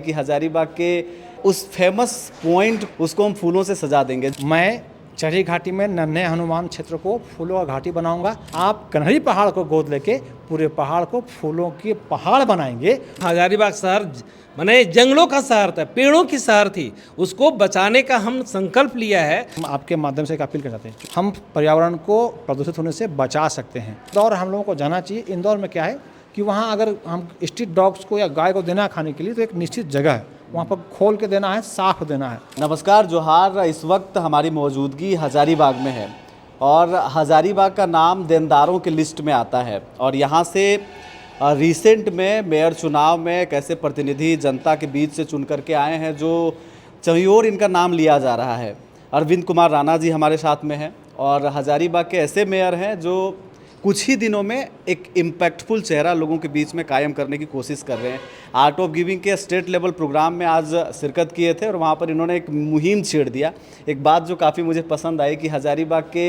कि हजारीबाग के उस फेमस पॉइंट उसको हम फूलों से सजा देंगे। मैं चढ़ी घाटी में नन्हे हनुमान क्षेत्र को फूलों का घाटी बनाऊंगा। आप कन्हरी पहाड़ को गोद लेके पूरे पहाड़ को फूलों के पहाड़ बनाएंगे। हजारीबाग शहर माने जंगलों का शहर था, पेड़ों की शहर थी, उसको बचाने का हम संकल्प लिया है। हम आपके माध्यम से एक अपील करना चाहते हैं, हम पर्यावरण को प्रदूषित होने से बचा सकते हैं। इंदौर हम लोगों को जाना चाहिए। इंदौर में क्या है कि वहाँ अगर हम स्ट्रीट डॉग्स को या गाय को देना है खाने के लिए तो एक निश्चित जगह है, वहाँ पर खोल के देना है, साफ देना है। नमस्कार, जोहार। इस वक्त हमारी मौजूदगी हजारीबाग में है और हजारीबाग का नाम देनदारों की लिस्ट में आता है। और यहाँ से रिसेंट में मेयर चुनाव में एक ऐसे प्रतिनिधि जनता के बीच से चुन करके आए हैं जो चहुओर इनका नाम लिया जा रहा है। अरविंद कुमार राणा जी हमारे साथ में हैं और हजारीबाग के ऐसे मेयर हैं जो कुछ ही दिनों में एक इम्पैक्टफुल चेहरा लोगों के बीच में कायम करने की कोशिश कर रहे हैं। आर्ट ऑफ गिविंग के स्टेट लेवल प्रोग्राम में आज शिरकत किए थे और वहाँ पर इन्होंने एक मुहिम छेड़ दिया। एक बात जो काफ़ी मुझे पसंद आई कि हजारीबाग के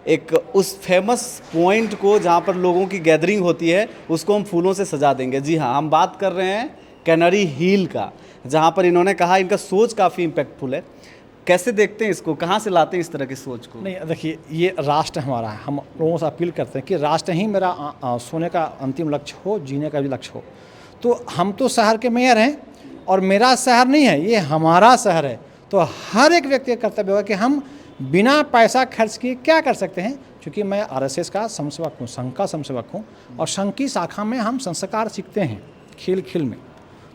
एक उस फेमस पॉइंट को जहाँ पर लोगों की गैदरिंग होती है उसको हम फूलों से सजा देंगे। जी हाँ, हम बात कर रहे हैं कैनरी हिल का, जहाँ पर इन्होंने कहा इनका सोच काफ़ी इम्पैक्टफुल है। कैसे देखते हैं इसको, कहाँ से लाते हैं इस तरह की सोच को? नहीं, देखिए, ये राष्ट्र हमारा है। हम लोगों से अपील करते हैं कि राष्ट्र ही मेरा सोने का अंतिम लक्ष्य हो, जीने का भी लक्ष्य हो। तो हम तो शहर के मेयर हैं और मेरा शहर नहीं है, ये हमारा शहर है। तो हर एक व्यक्ति का कर्तव्य होगा कि हम बिना पैसा खर्च किए क्या कर सकते हैं। क्योंकि मैं आरएसएस का समसेवक हूँ, संघ का समसेवक हूँ और संघ की शाखा में हम संस्कार सीखते हैं खेल खेल में।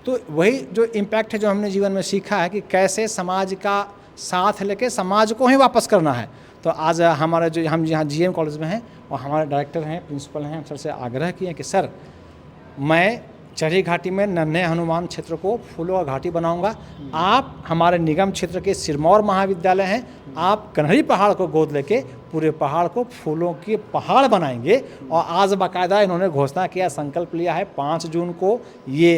तो वही जो इम्पैक्ट है जो हमने जीवन में सीखा है कि कैसे समाज का साथ लेके समाज को ही वापस करना है। तो आज हमारे जो हम यहाँ जीएम कॉलेज में हैं और हमारे डायरेक्टर हैं, प्रिंसिपल हैं, सर से आग्रह किए कि सर, मैं चढ़ी घाटी में नन्हे हनुमान क्षेत्र को फूलों का घाटी बनाऊंगा। आप हमारे निगम क्षेत्र के सिरमौर महाविद्यालय हैं, आप कन्हरी पहाड़ को गोद लेके पूरे पहाड़ को फूलों के पहाड़ बनाएंगे। और आज बाकायदा इन्होंने घोषणा किया, संकल्प लिया है 5 जून को ये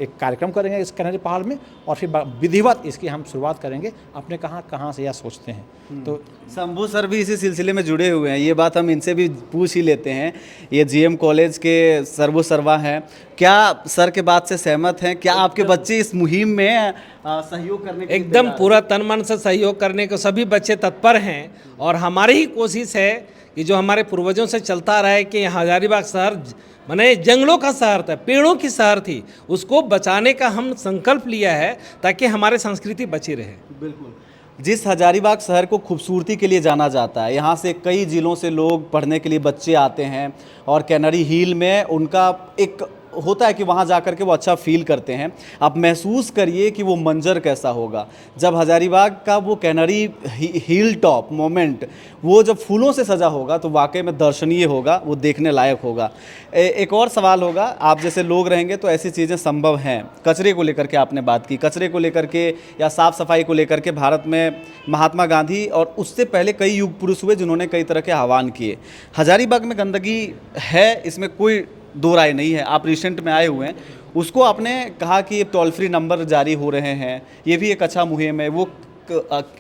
एक कार्यक्रम करेंगे इस कन्हरी पहाड़ में और फिर विधिवत इसकी हम शुरुआत करेंगे। आपने कहाँ से यह सोचते हैं? तो शंभू सर भी इसी सिलसिले में जुड़े हुए हैं, ये बात हम इनसे भी पूछ ही लेते हैं। ये जीएम कॉलेज के सर्वसर्वा हैं, क्या सर के बात से सहमत हैं? क्या आपके बच्चे इस मुहिम में सहयोग करने के एकदम पूरा तन मन से सहयोग करने को सभी बच्चे तत्पर हैं और हमारी ही कोशिश है कि जो हमारे पूर्वजों से चलता रहा है कि हजारीबाग शहर माने जंगलों का शहर था, पेड़ों की शहर थी, उसको बचाने का हम संकल्प लिया है ताकि हमारी संस्कृति बची रहे। बिल्कुल। जिस हजारीबाग शहर को खूबसूरती के लिए जाना जाता है, यहाँ से कई ज़िलों से लोग पढ़ने के लिए बच्चे आते हैं और कैनरी हिल में उनका एक होता है कि वहाँ जाकर के वो अच्छा फील करते हैं। आप महसूस करिए कि वो मंजर कैसा होगा जब हजारीबाग का वो कैनरी हिल टॉप मोमेंट वो जब फूलों से सजा होगा तो वाकई में दर्शनीय होगा, वो देखने लायक होगा। एक और सवाल होगा, आप जैसे लोग रहेंगे तो ऐसी चीज़ें संभव हैं। कचरे को लेकर के आपने बात की, कचरे को लेकर के या साफ़ सफाई को लेकर के भारत में महात्मा गांधी और उससे पहले कई युग पुरुष हुए जिन्होंने कई तरह के आह्वान किए। हजारीबाग में गंदगी है, इसमें कोई दो राय नहीं है। आप रिसेंट में आए हुए हैं, उसको आपने कहा कि ये टोल फ्री नंबर जारी हो रहे हैं, ये भी एक अच्छा मुहिम है, वो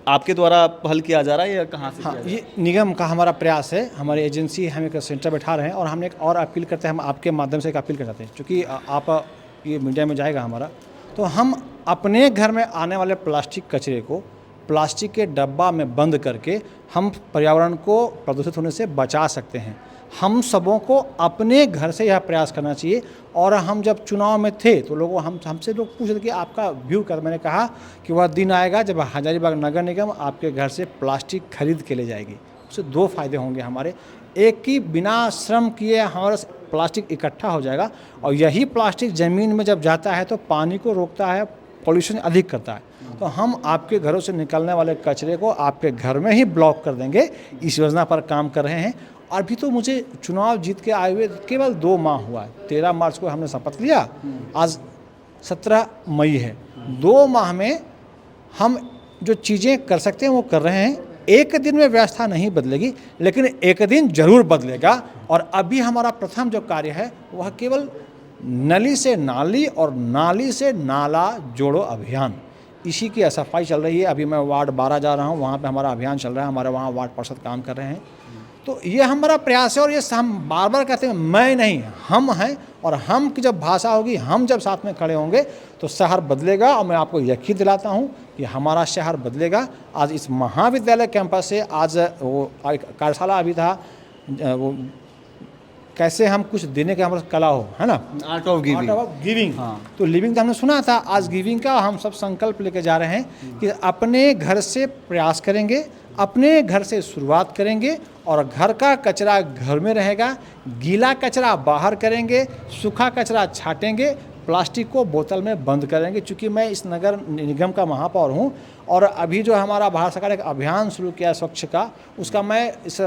आपके द्वारा पहल किया जा रहा है या कहाँ से? हाँ, ये निगम का हमारा प्रयास है, हमारी एजेंसी हम एक सेंटर बैठा रहे हैं और हमने एक और अपील करते हैं, हम आपके माध्यम से एक अपील कर चाहते हैं। चूँकि आप ये मीडिया में जाएगा हमारा, तो हम अपने घर में आने वाले प्लास्टिक कचरे को प्लास्टिक के डब्बा में बंद करके हम पर्यावरण को प्रदूषित होने से बचा सकते हैं। हम सबों को अपने घर से यह प्रयास करना चाहिए। और हम जब चुनाव में थे तो लोगों हमसे लोग पूछ रहे थे कि आपका व्यू कर, मैंने कहा कि वह दिन आएगा जब हजारीबाग नगर निगम आपके घर से प्लास्टिक खरीद के ले जाएगी। उससे 2 फायदे होंगे हमारे। एक कि बिना श्रम किए हमारा प्लास्टिक इकट्ठा हो जाएगा और यही प्लास्टिक ज़मीन में जब जाता है तो पानी को रोकता है, पॉल्यूशन अधिक करता है। तो हम आपके घरों से निकलने वाले कचरे को आपके घर में ही ब्लॉक कर देंगे। इस योजना पर काम कर रहे हैं। अभी तो मुझे चुनाव जीत के आए हुए केवल 2 माह हुआ है। 13 मार्च को हमने शपथ लिया, आज 17 मई है। 2 माह में हम जो चीज़ें कर सकते हैं वो कर रहे हैं। एक दिन में व्यवस्था नहीं बदलेगी, लेकिन एक दिन जरूर बदलेगा। और अभी हमारा प्रथम जो कार्य है वह केवल नली से नाली और नाली से नाला जोड़ो अभियान, इसी की सफाई चल रही है। अभी मैं वार्ड 12 जा रहा हूँ, वहाँ पे हमारा अभियान चल रहा है, हमारे वहाँ वार्ड पार्षद काम कर रहे हैं। तो ये हमारा प्रयास है और ये हम बार बार कहते हैं, मैं नहीं, हम हैं और हम की जब भाषा होगी, हम जब साथ में खड़े होंगे तो शहर बदलेगा। और मैं आपको यकीन दिलाता हूँ कि हमारा शहर बदलेगा। आज इस महाविद्यालय कैंपस से आज वो कार्यशाला अभी था, वो कैसे हम कुछ देने का हमारा कला हो, है ना, art of giving. Art of giving. हाँ। तो लिविंग तो हमने सुना था, आज गिविंग का हम सब संकल्प लेके जा रहे हैं कि अपने घर से प्रयास करेंगे, अपने घर से शुरुआत करेंगे और घर का कचरा घर में रहेगा, गीला कचरा बाहर करेंगे, सूखा कचरा छाटेंगे, प्लास्टिक को बोतल में बंद करेंगे। चूँकि मैं इस नगर निगम का महापौर हूँ और अभी जो हमारा भारत सरकार एक अभियान शुरू किया है स्वच्छ का, उसका मैं इस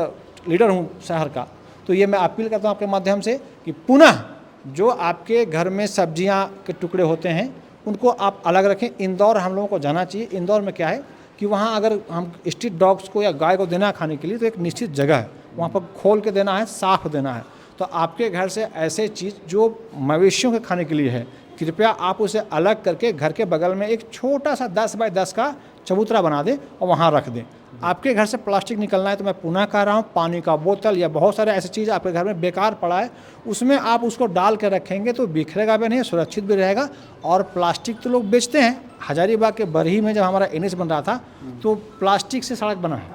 लीडर हूँ शहर का। तो ये मैं अपील करता हूँ आपके माध्यम से कि पुनः जो आपके घर में सब्जियां के टुकड़े होते हैं उनको आप अलग रखें। इंदौर हम लोगों को जाना चाहिए। इंदौर में क्या है कि वहाँ अगर हम स्ट्रीट डॉग्स को या गाय को देना है खाने के लिए तो एक निश्चित जगह है, वहाँ पर खोल के देना है, साफ देना है। तो आपके घर से ऐसे चीज़ जो मवेशियों के खाने के लिए है, कृपया आप उसे अलग करके घर के बगल में एक छोटा सा 10 बाय 10 का चबूतरा बना दें और वहाँ रख दें। आपके घर से प्लास्टिक निकलना है तो मैं पुनः कह रहा हूँ, पानी का बोतल या बहुत सारे ऐसी चीज़ आपके घर में बेकार पड़ा है, उसमें आप उसको डाल के रखेंगे तो बिखरेगा भी नहीं, सुरक्षित भी रहेगा। और प्लास्टिक तो लोग बेचते हैं। हजारीबाग के बरही में जब हमारा NH बन रहा था तो प्लास्टिक से सड़क बना है,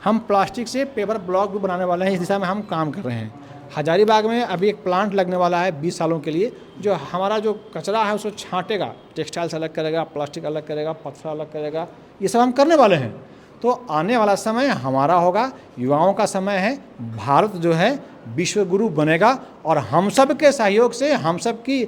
हम प्लास्टिक से पेपर ब्लॉक भी बनाने वाले हैं। इस दिशा में हम काम कर रहे हैं। हजारीबाग में अभी एक प्लांट लगने वाला है 20 सालों के लिए, जो हमारा जो कचरा है उसको छांटेगा, टेक्सटाइल से अलग करेगा, प्लास्टिक अलग करेगा, पत्थर अलग करेगा। ये सब हम करने वाले हैं। तो आने वाला समय हमारा होगा, युवाओं का समय है। भारत जो है विश्व गुरु बनेगा और हम सब के सहयोग से, हम सब की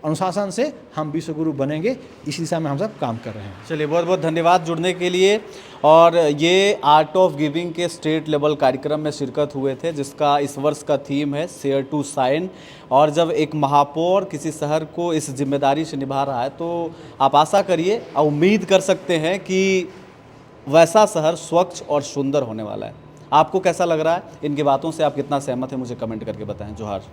अनुशासन से हम विश्व गुरु बनेंगे। इसी दिशा में हम सब काम कर रहे हैं। चलिए, बहुत बहुत धन्यवाद जुड़ने के लिए। और ये आर्ट ऑफ गिविंग के स्टेट लेवल कार्यक्रम में शिरकत हुए थे, जिसका इस वर्ष का थीम है शेयर टू शाइन। और जब एक महापौर किसी शहर को इस जिम्मेदारी से निभा रहा है तो आप आशा करिए और उम्मीद कर सकते हैं कि वैसा शहर स्वच्छ और सुंदर होने वाला है। आपको कैसा लग रहा है? इनकी बातों से आप कितना सहमत हैं मुझे कमेंट करके बताएं। जोहार।